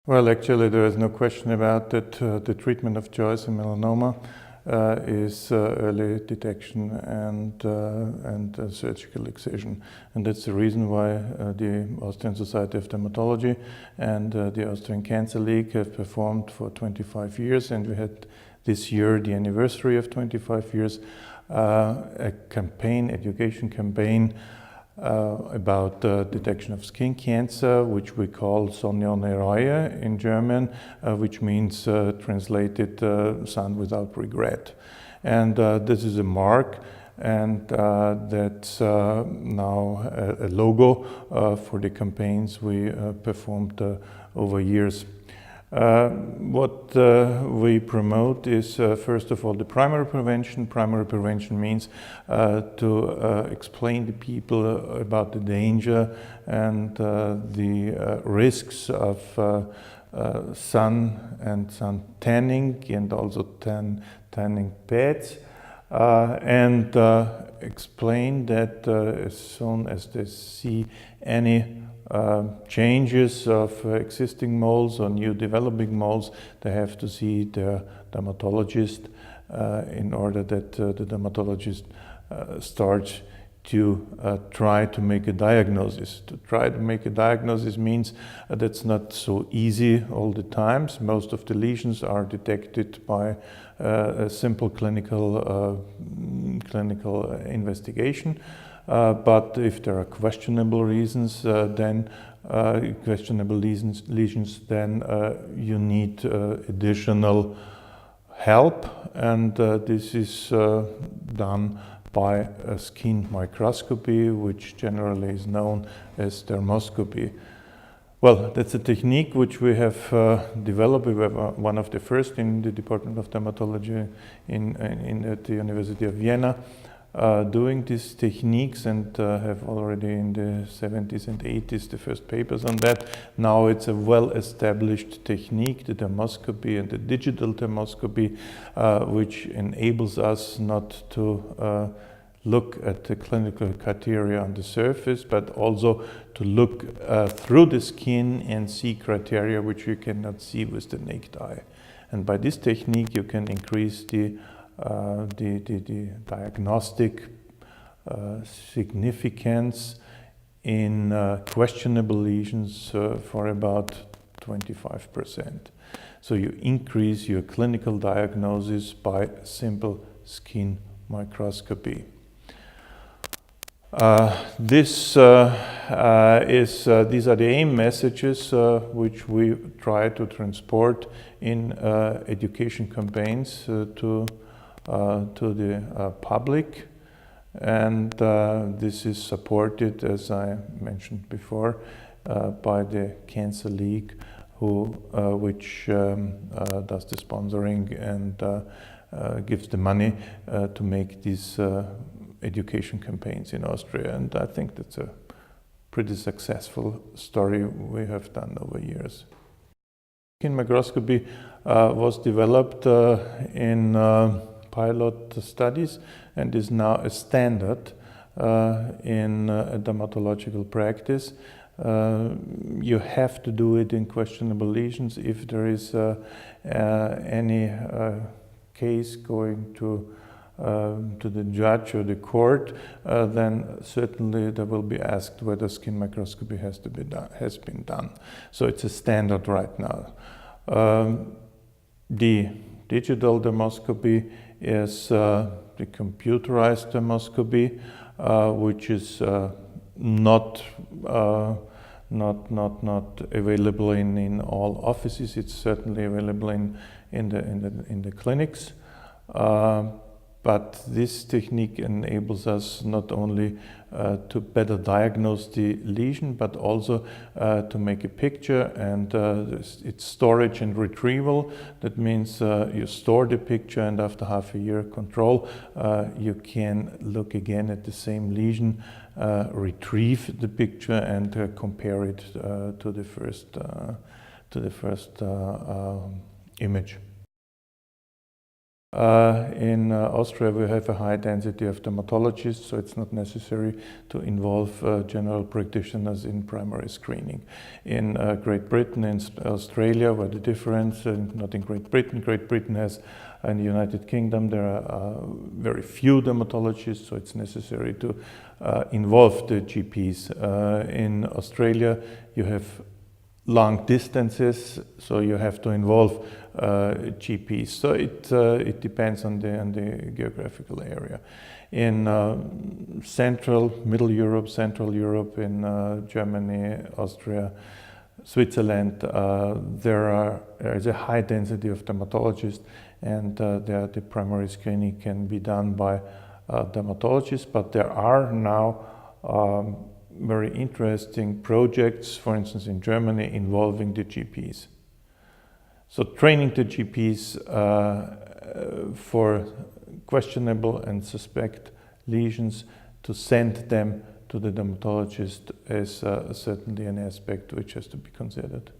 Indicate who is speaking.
Speaker 1: Well, actually, there is no question about it. The treatment of choice in melanoma is early detection and surgical excision. And that's the reason why the Austrian Society of Dermatology and the Austrian Cancer League have performed for 25 years. And we had this year the anniversary of 25 years, a campaign, education campaign, about detection of skin cancer, which we call Sonja ohne Reue in German, which means translated son without regret. And this is a mark, and that's now a logo for the campaigns we performed over years. What we promote is, first of all, the primary prevention. Primary prevention means to explain to people about the danger and the risks of sun and sun tanning, and also tanning beds, and explain that as soon as they see any changes of existing moles or new developing moles, they have to see their dermatologist in order that the dermatologist starts to try to make a diagnosis. To try to make a diagnosis means that's not so easy all the times. Most of the lesions are detected by a simple clinical investigation. But if there are questionable reasons, then questionable lesions, then you need additional help, and this is done by a skin microscopy, which generally is known as dermoscopy. Well, that's a technique which we have developed. We were one of the first in the Department of Dermatology at the University of Vienna, doing these techniques, and have already in the 70s and 80s the first papers on that. Now it's a well-established technique, the dermoscopy and the digital dermoscopy, which enables us not to look at the clinical criteria on the surface, but also to look through the skin and see criteria which you cannot see with the naked eye. And by this technique you can increase the diagnostic significance in questionable lesions for about 25%. So you increase your clinical diagnosis by simple skin microscopy. These are the aim messages which we try to transport in education campaigns to the public, and this is supported, as I mentioned before, by the Cancer League, which does the sponsoring and gives the money to make these education campaigns in Austria. And I think that's a pretty successful story we have done over years. Skin microscopy was developed in pilot studies and is now a standard in dermatological practice. You have to do it in questionable lesions. If there is any case going to the judge or the court, then certainly they will be asked whether skin microscopy has been done. So it's a standard right now. The digital dermoscopy is the computerized dermoscopy, which is not available in all offices. It's certainly available in the clinics. But this technique enables us not only to better diagnose the lesion, but also to make a picture, and it's storage and retrieval. That means you store the picture, and after half a year control, you can look again at the same lesion, retrieve the picture, and compare it to the first image. In Austria, we have a high density of dermatologists, so it's not necessary to involve general practitioners in primary screening. In Great Britain and Australia, where the difference, not in Great Britain has, in the United Kingdom, there are very few dermatologists, so it's necessary to involve the GPs. In Australia, you have long distances, so you have to involve GPs. So it depends on the geographical area. In Middle Europe, Central Europe, in Germany, Austria, Switzerland, there is a high density of dermatologists, and there the primary screening can be done by dermatologists. But there are now very interesting projects, for instance, in Germany, involving the GPs. So training the GPs for questionable and suspect lesions, to send them to the dermatologist is certainly an aspect which has to be considered.